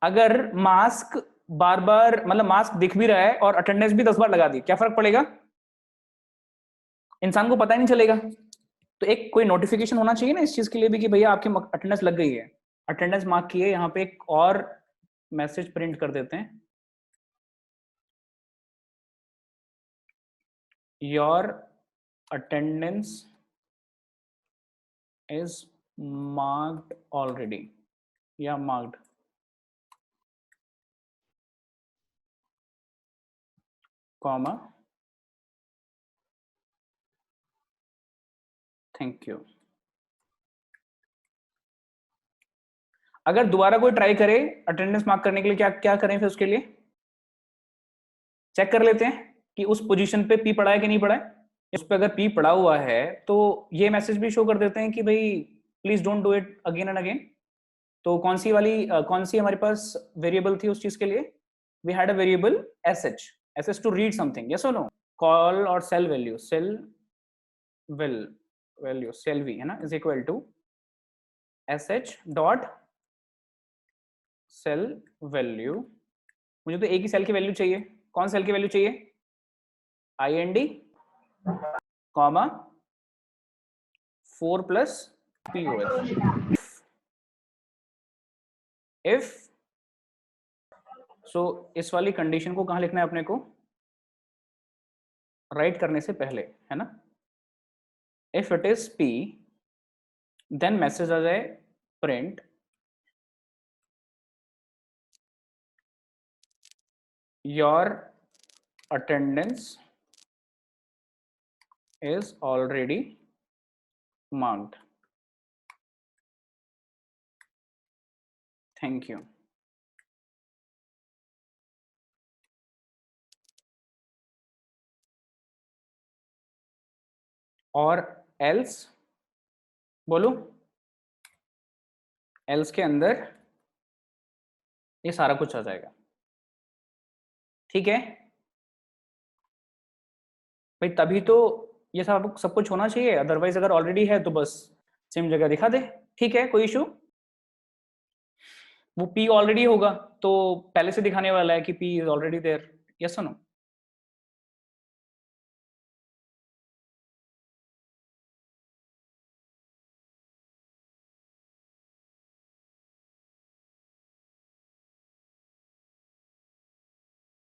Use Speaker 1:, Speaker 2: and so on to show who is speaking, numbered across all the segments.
Speaker 1: अगर मास्क बार बार मतलब मास्क दिख भी रहा है और अटेंडेंस भी 10 बार लगा दी, क्या फर्क पड़ेगा? इंसान को पता ही नहीं चलेगा। तो एक कोई नोटिफिकेशन होना चाहिए ना इस चीज के लिए भी कि भैया आपकी अटेंडेंस लग गई है, अटेंडेंस मार्क की है। यहाँ पे एक और मैसेज प्रिंट कर देते हैं, your attendance is marked already या मार्क्ड, कॉमा थैंक यू। अगर दोबारा कोई ट्राई करे अटेंडेंस मार्क करने के लिए, क्या क्या करें फिर उसके लिए? चेक कर लेते हैं कि उस पोजीशन पे पी पड़ा है कि नहीं पड़ा है। उस पे अगर पी पड़ा हुआ है तो ये मैसेज भी शो कर देते हैं कि भाई please don't do it again and again. तो कौन सी हमारे पास वेरिएबल थी उस चीज के लिए? We had a variable S to read something, yes और no? Call or cell value, cell will value cell we है ना, is equal to S H dot cell value. मुझे तो एक ही सेल की वैल्यू चाहिए। कौन सेल की वैल्यू चाहिए? IND comma 4 plus POS if. So इस वाली कंडीशन को कहां लिखना है अपने को? राइट करने से पहले, है ना? If it is P then message आ जाए print your attendance is already marked, thank you। और else बोलो, else के अंदर ये सारा कुछ आ जाएगा, ठीक है भाई? तभी तो ये सब कुछ होना चाहिए, अदरवाइज अगर ऑलरेडी है तो बस सेम जगह दिखा दे, ठीक है, कोई इशू? वो P ऑलरेडी होगा तो पहले से दिखाने वाला है कि P is already there, yes और no?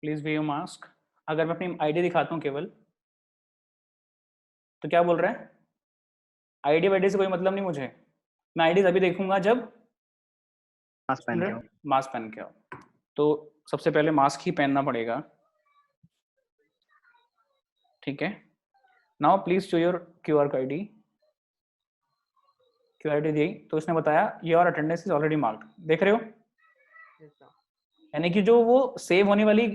Speaker 1: Please wear your mask. अगर मैं अपनी आईडी दिखाता हूँ केवल तो क्या बोल रहा है? आईडी वाईडी से कोई मतलब नहीं मुझे, मैं आईडी तभी देखूंगा जब
Speaker 2: मास्क पहन के हो।
Speaker 1: मास्क पहन के आओ। तो सबसे पहले मास्क ही पहनना पड़ेगा, ठीक है। Now please show your QR ID. Q ID दी तो इसने बताया your attendance is already marked, देख रहे हो? यानी कि जो वो सेव होने वाली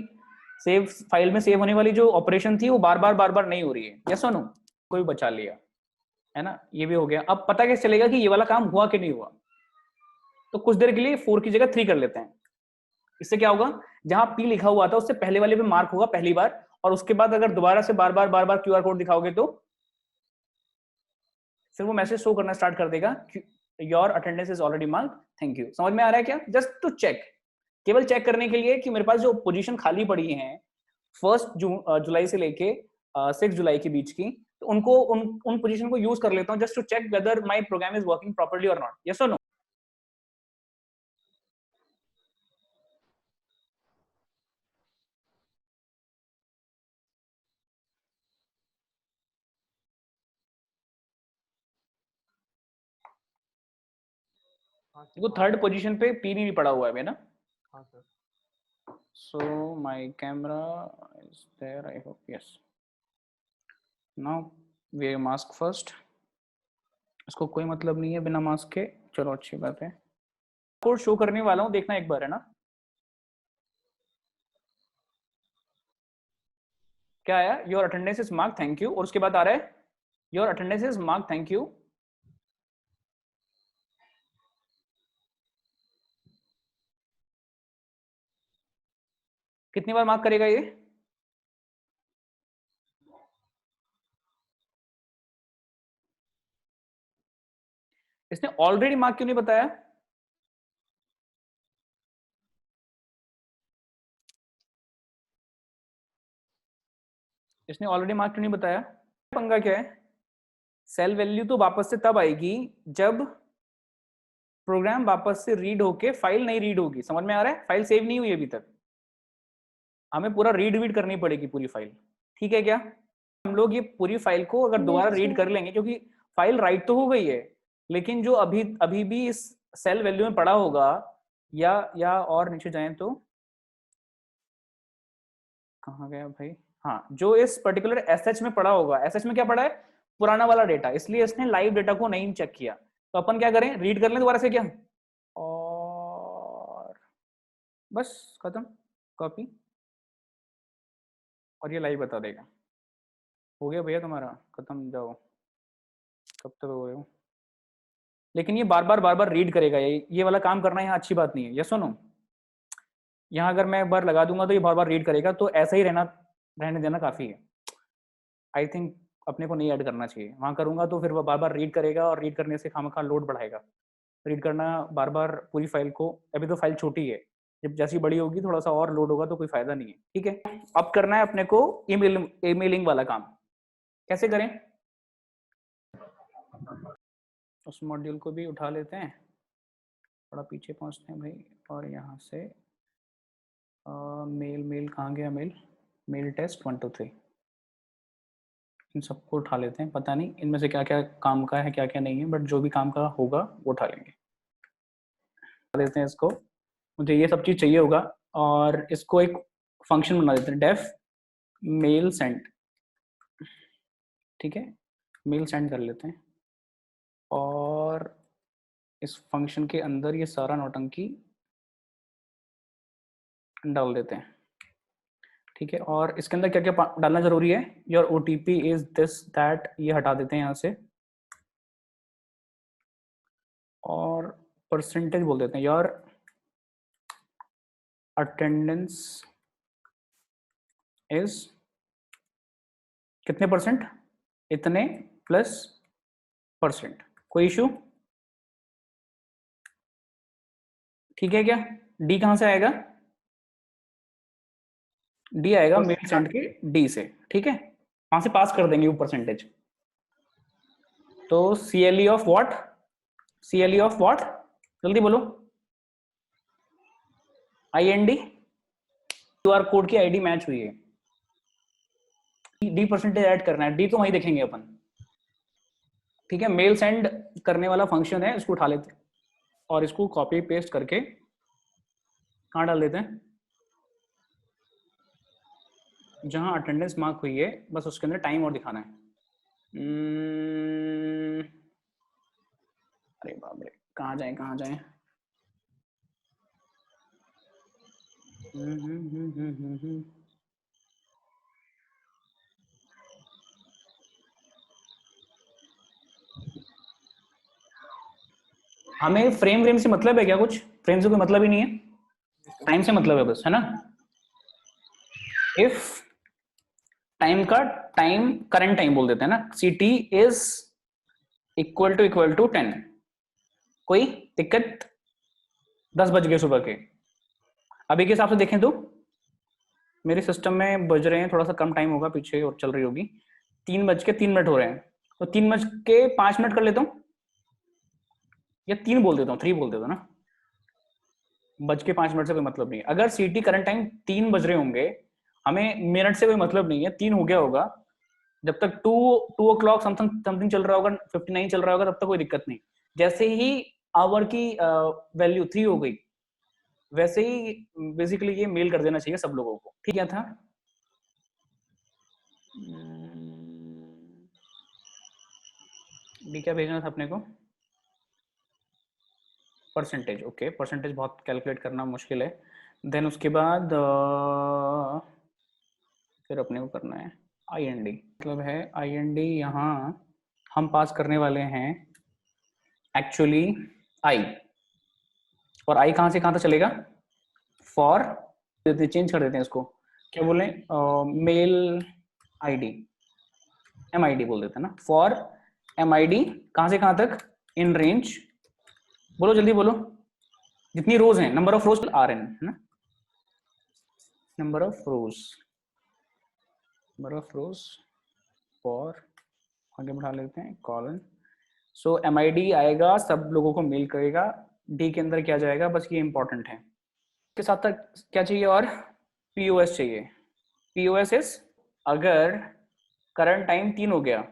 Speaker 1: सेव फाइल में सेव होने वाली जो ऑपरेशन थी वो बार बार नहीं हो रही है, यस और नो? कोई बचा लिया, है ना? ये भी हो गया। अब पता कैसे चलेगा कि ये वाला काम हुआ कि नहीं हुआ? तो कुछ देर के लिए 4 की जगह 3 कर लेते हैं। इससे क्या होगा, जहां P लिखा हुआ था उससे पहले वाले पे मार्क होगा पहली बार, और उसके बाद अगर दोबारा से बार बार QR कोड दिखाओगे तो फिर वो मैसेज शो करना स्टार्ट कर देगा, your attendance is already marked, thank you. समझ में आ रहा है क्या? जस्ट टू चेक, केवल चेक करने के लिए कि मेरे पास जो पोजीशन खाली पड़ी है 1 जुलाई से लेके 6 जुलाई के बीच की, तो उन पोजीशन को यूज कर लेता हूं just to check whether my program is working properly or not, yes और नो? देखो थर्ड पोजीशन पे P नहीं पड़ा हुआ है ना?
Speaker 2: हाँ sir.
Speaker 1: So my camera is there, I hope, yes। Now wear mask first। इसको कोई मतलब नहीं है बिना मास्क के, चलो अच्छी बात है। कोड शो करने वाला हूँ, देखना एक बार, है ना? क्या आया? Your attendance is mark thank you, और उसके बाद आ रहा है your attendance is mark thank you. कितनी बार मार्क करेगा ये? इसने ऑलरेडी मार्क क्यों नहीं बताया? इसने ऑलरेडी मार्क क्यों नहीं बताया? पंगा क्या है, सेल वैल्यू तो वापस से तब आएगी जब प्रोग्राम वापस से रीड होके फाइल नहीं रीड होगी। समझ में आ रहा है? फाइल सेव नहीं हुई अभी तक, हमें पूरा रीड करनी पड़ेगी पूरी फाइल। ठीक है क्या? हम लोग ये पूरी फाइल को अगर दोबारा रीड कर लेंगे, क्योंकि फाइल राइट तो हो गई है, लेकिन जो अभी अभी भी इस सेल वैल्यू में पड़ा होगा, या और नीचे जाएं तो कहाँ गया भाई, हाँ, जो इस पर्टिकुलर एसएच में पड़ा होगा, एसएच में क्या पड़ा है? पुराना वाला डेटा, इसलिए इसने लाइव डेटा को नहीं चेक किया। तो अपन क्या करें, रीड कर लें दोबारा से क्या, और बस खत्म, कॉपी, और ये लाइव बता देगा। हो गया भैया तुम्हारा, खत्म, जाओ। कब तक हो गए हो? लेकिन ये बार बार रीड करेगा, ये वाला काम करना यहाँ अच्छी बात नहीं है। ये सुनो, यहाँ अगर मैं एक बार लगा दूंगा तो ये बार रीड करेगा, तो ऐसा ही रहने देना काफी है। आई थिंक अपने को नहीं ऐड करना चाहिए। वहां करूंगा तो फिर वो बार बार रीड करेगा, और रीड करने से खामखा लोड बढ़ाएगा। रीड करना बार पूरी फाइल को, अभी तो फाइल छोटी है, जब जैसी बड़ी होगी थोड़ा सा और लोड होगा तो कोई फायदा नहीं है। ठीक है, अब करना है अपने को ईमेलिंग वाला काम। कैसे करें? उस मॉड्यूल को भी उठा लेते हैं, थोड़ा पीछे पहुंचते हैं भाई, और यहाँ से मेल कहाँ गया, मेल टेस्ट 1 2 3, इन सबको उठा लेते हैं। पता नहीं इनमें से क्या क्या काम का है, क्या क्या नहीं है, बट जो भी काम का होगा वो उठा लेंगे। देते हैं इसको, मुझे ये सब चीज़ चाहिए होगा, और इसको एक फंक्शन बना देते हैं, डेफ मेल सेंड। ठीक है, मेल सेंड कर लेते हैं, और इस फंक्शन के अंदर ये सारा नौटंकी डाल देते हैं। ठीक है, और इसके अंदर क्या क्या डालना जरूरी है, your OTP is this that, ये हटा देते हैं यहाँ से, और परसेंटेज बोल देते हैं, योर अटेंडेंस इज कितने %, इतने प्लस %। कोई इशू? ठीक है क्या? डी कहां से आएगा? डी आएगा मेल सेंड के डी से। ठीक है, वहां से पास कर देंगे वो परसेंटेज। तो CLE of what, CLE of what, जल्दी बोलो। IND, QR कोड की ID मैच हुई है, डी परसेंटेज ऐड करना है, डी तो वहीं देखेंगे अपन। ठीक है, मेल सेंड करने वाला फंक्शन है, इसको उठा लेते हैं, और इसको कॉपी पेस्ट करके कहाँ डाल देते हैं, जहां अटेंडेंस मार्क हुई है, बस उसके अंदर टाइम और दिखाना है। अरे बाप रे, कहाँ जाए कहाँ जाए, हमें फ्रेम से मतलब है क्या? कुछ फ्रेम से कोई मतलब ही नहीं है, टाइम से मतलब है बस, है ना? इफ टाइम का टाइम करंट टाइम बोल देते हैं ना, CT इज इक्वल टू 10। कोई दिक्कत? 10 बज गए सुबह के। अभी के हिसाब से देखें तो मेरे सिस्टम में बज रहे हैं, थोड़ा सा कम टाइम होगा पीछे और चल रही होगी, 3:03 हो रहे हैं, तो 3:05 कर लेता हूँ, या 3 बोल देता हूँ, 3 बोल देता हूँ ना, बज के 5 मिनट से कोई मतलब नहीं है। अगर CT करंट टाइम 3 बज रहे होंगे, हमें मिनट से कोई मतलब नहीं है, 3 हो गया होगा, जब तक 2 o'clock समथिंग चल रहा होगा, 59 चल रहा होगा, तब तक कोई दिक्कत नहीं। जैसे ही आवर की वैल्यू 3 हो गई, वैसे ही बेसिकली ये मेल कर देना चाहिए सब लोगों को। ठीक है था, डी क्या भेजना था अपने को, परसेंटेज। ओके, परसेंटेज बहुत कैलकुलेट करना मुश्किल है। देन उसके बाद फिर अपने को करना है IND, मतलब है IND, यहाँ हम पास करने वाले हैं एक्चुअली I, और I कहाँ से कहाँ तक चलेगा, फॉर चेंज कर देते हैं इसको, क्या बोले, मेल ID, MID बोल देते हैं ना, फॉर MID कहाँ से कहाँ तक, इन रेंज, बोलो जल्दी बोलो, जितनी रोज हैं, नंबर ऑफ रोज RN है ना, number of rose, number of rose for, आगे बढ़ा लेते हैं कॉलन। सो MID आएगा, सब लोगों को मेल करेगा। डी के अंदर क्या जाएगा, बस ये इंपॉर्टेंट है। इसके साथ तक क्या चाहिए और POS चाहिए। POS इज अगर करंट टाइम 3 हो गया,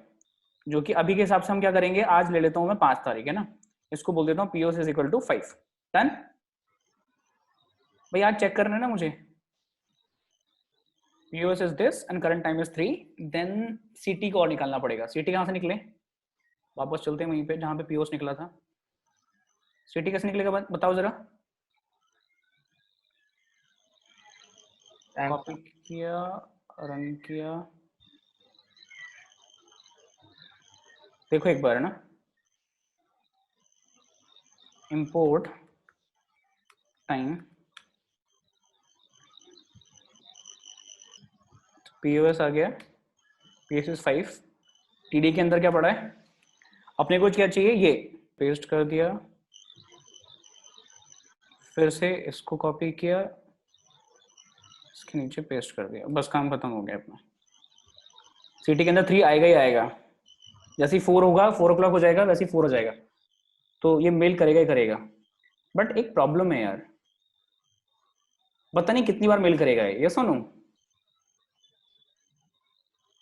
Speaker 1: जो कि अभी के हिसाब से हम क्या करेंगे, आज ले लेता हूं मैं 5 तारीख है ना, इसको बोल देता हूँ POS is equal to 5। Done भाई, आज चेक करना है ना मुझे। POS is this and current time is 3, then CT को और निकालना पड़ेगा। CT कहाँ से निकले, वापस चलते हैं वहीं पे जहाँ पे POS निकला था। CT कैसे निकलेगा बताओ जरा। कॉपी किया, रन किया, देखो एक बार है ना, import टाइम POS आ गया, POS is 5। TD के अंदर क्या पड़ा है, अपने को क्या चाहिए, ये पेस्ट कर दिया, फिर से इसको कॉपी किया, इसके नीचे पेस्ट कर दिया, बस काम खत्म हो गया अपना। CT के अंदर 3 आएगा ही आएगा, जैसे ही 4 होगा, 4 o'clock हो जाएगा, वैसे ही 4 हो जाएगा, तो ये मेल करेगा ही करेगा। बट एक प्रॉब्लम है यार, पता नहीं कितनी बार मेल करेगा ये सुनो,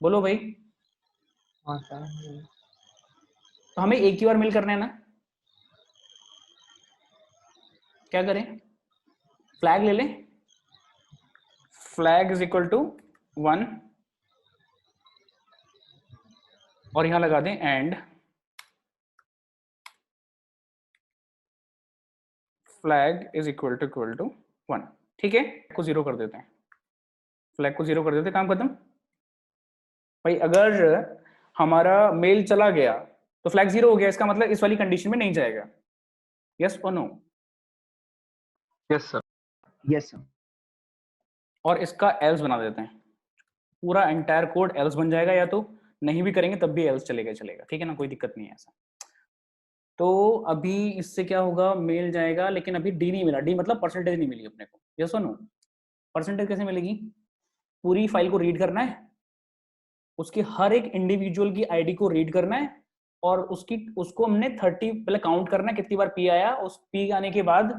Speaker 1: बोलो भाई।
Speaker 2: हाँ सर।
Speaker 1: तो हमें एक ही बार मेल करना है ना, क्या करें, फ्लैग ले लें, फ्लैग इज इक्वल टू 1 और यहां लगा दें and flag is equal to 1। ठीक है, को 0 कर देते हैं, फ्लैग को 0 कर देते हैं, काम खत्म। भाई अगर हमारा मेल चला गया तो फ्लैग 0 हो गया, इसका मतलब इस वाली कंडीशन में नहीं जाएगा। यस और no.
Speaker 2: Yes sir. Yes sir.
Speaker 1: और इसका एल्स बना देते हैं, पूरा एंटायर कोड एल्स बन जाएगा, या तो नहीं भी करेंगे तब भी एल्स चलेगा चलेगा, ठीक है ना, कोई दिक्कत नहीं है ऐसा। तो अभी इससे क्या होगा, मेल जाएगा, लेकिन अभी डी नहीं मिला, डी मतलब परसेंटेज नहीं मिली अपने को। यस और नो, परसेंटेज कैसे मिलेगी, पूरी फाइल को रीड करना है, उसकी हर एक इंडिविजुअल की आईडी को रीड करना है, और उसको हमने 30 पहले काउंट करना है कितनी बार पी आया, उस पी आने के बाद,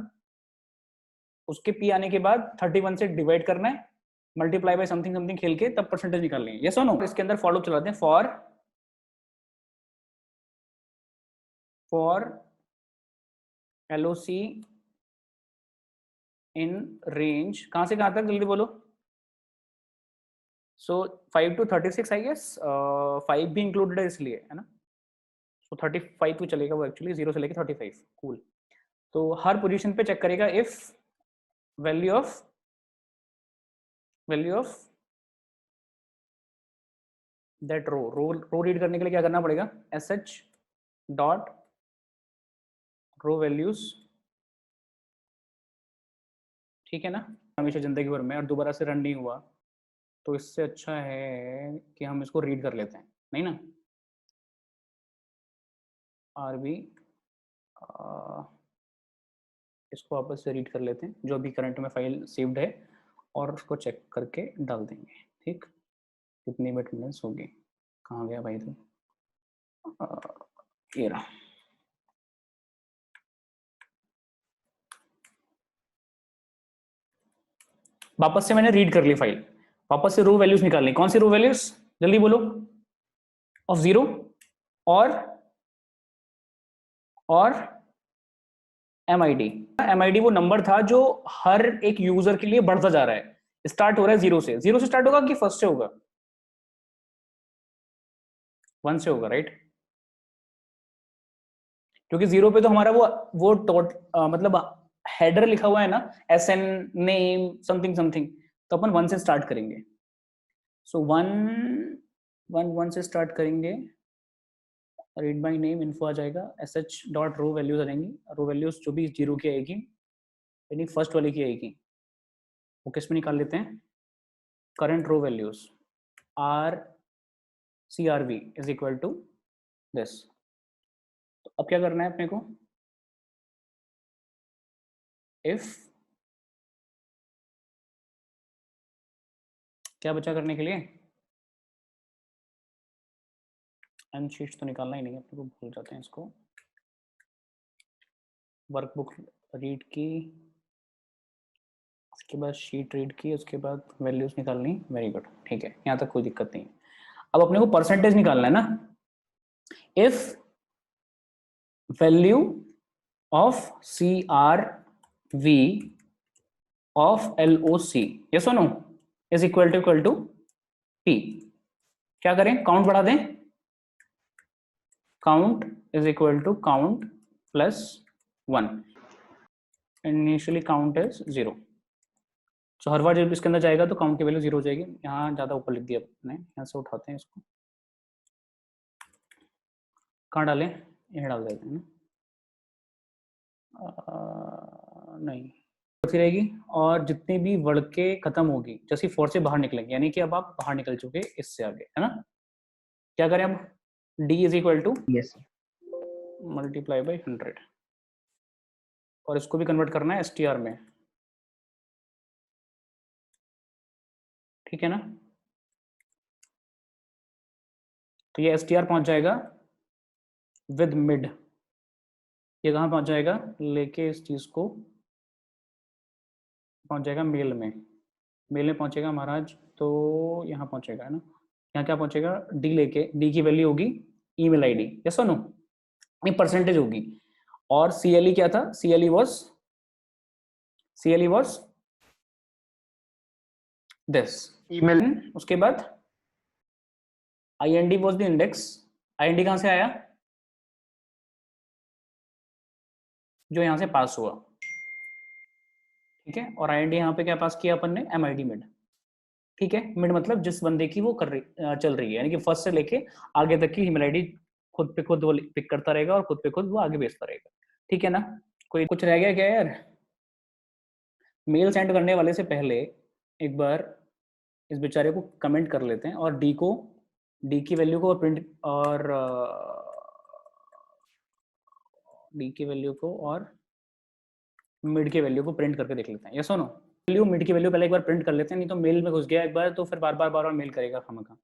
Speaker 1: उसके पी आने के बाद 31 से डिवाइड करना है, मल्टीप्लाई बाय समथिंग समथिंग खेल के तब परसेंटेज निकालनी है। यस और नो। इसके अंदर फॉलो चलाते हैं, फॉर LOC इन रेंज, कहां से कहां तक, जल्दी बोलो। सो 5 to 36 आई गेस, 5 भी इंक्लूडेड है इसलिए, है ना। सो 35 भी चलेगा वो, एक्चुअली 0 से लेके 35। कूल। तो हर पोजीशन पे चेक करेगा if value of that row read करने के लिए क्या करना पड़ेगा, sh डॉट रो वैल्यूज, ठीक है ना, हमेशा जिंदगी भर में, और दोबारा से रन नहीं हुआ तो इससे अच्छा है कि हम इसको रीड कर लेते हैं, नहीं ना। RB इसको वापस से रीड कर लेते हैं, जो भी करंट में फाइल सेव्ड है, और उसको चेक करके डाल देंगे। ठीक, कितनी अटेंडेंस होगी, कहाँ गया भाई तू, ये रहा। वापस से मैंने रीड कर ली फाइल, वापस से रो वैल्यूज निकालनी, कौन सी रो वैल्यूज, जल्दी बोलो, ऑफ 0 और MID वो नंबर था जो हर एक यूजर के लिए बढ़ता जा रहा है, स्टार्ट हो रहा है 0 से, 0 से स्टार्ट होगा कि फर्स्ट से होगा, 1 से होगा, राइट। क्योंकि 0 पे तो हमारा वो मतलब हेडर लिखा हुआ है ना, SN नेम समथिंग समथिंग, तो अपन 1 से स्टार्ट करेंगे। सो 1 से स्टार्ट करेंगे, रीड बाय नेम इन्फो आ जाएगा, sh डॉट रो वैल्यूज आ जाएंगी, रो वैल्यूज जो भी 0 की आएगी, यानी फर्स्ट वाले की आएगी, वो किस में निकाल लेते हैं, current row values are CRV is equal to this. तो अब क्या करना है अपने को, इफ, क्या बचा करने के लिए, एंड शीट्स तो निकालना ही नहीं है अपने को, भूल जाते हैं इसको। वर्कबुक रीड की, उसके बाद शीट रीड की, उसके बाद वैल्यूज निकालनी। वेरी गुड, ठीक है, यहाँ तक कोई दिक्कत नहीं है। अब अपने को परसेंटेज निकालना है ना। If value of CRV of LOC, yes और no, is equal to P, क्या करें, काउंट बढ़ा दें। Count is equal to count plus 1, initially count is 0। तो हर बार जब इसके अंदर जाएगा तो काउंट की वैल्यू 0 हो जाएगी। यहाँ ज्यादा ऊपर लिख दिया अपने, यहाँ से उठाते हैं इसको, कहाँ डालें, यहाँ डाल देते हैं ना, नहीं होती रहेगी। और जितनी भी वड़के खत्म होगी, जैसे 4 से बाहर निकलेंगे, यानी कि अब आप बाहर निकल चुके इससे आगे, है ना। क्या करें अब, D is equal to multiply by 100, और इसको भी कन्वर्ट करना है STR में, ठीक है ना। तो ये STR पहुंच जाएगा विद मिड, ये कहाँ पहुंच जाएगा, लेके इस चीज को पहुंच जाएगा मेल में, मेल में पहुंचेगा महाराज, तो यहाँ पहुंचेगा, है ना। यहाँ क्या पहुंचेगा, D लेके, D की वैल्यू होगी ईमेल ID, यस और नो, ये परसेंटेज होगी। और CLE क्या था, CLE was this
Speaker 2: ईमेल।
Speaker 1: उसके बाद IND was the index, IND कहां से आया, जो यहां से पास हुआ, ठीक है। और IND यहाँ पे क्या पास किया अपन ने, MID मिड, ठीक है। मिड मतलब जिस बंदे की वो कर रही चल रही है, यानी कि फर्स्ट से लेके आगे तक की ईमेल ID खुद पे खुद वो पिक करता रहेगा और खुद पे खुद वो आगे भेजता रहेगा, ठीक है ना। कोई कुछ रह गया क्या यार। मेल सेंड करने वाले से पहले एक बार इस बेचारे को कमेंट कर लेते हैं, और D की वैल्यू को प्रिंट, और D की वैल्यू को और मिड की वैल्यू को प्रिंट करके देख लेते हैं, यस और नो। वैल्यू मिड की वैल्यू पहले एक बार प्रिंट कर लेते हैं, नहीं तो मेल में घुस गया एक बार तो फिर बार बार मेल करेगा खामखा।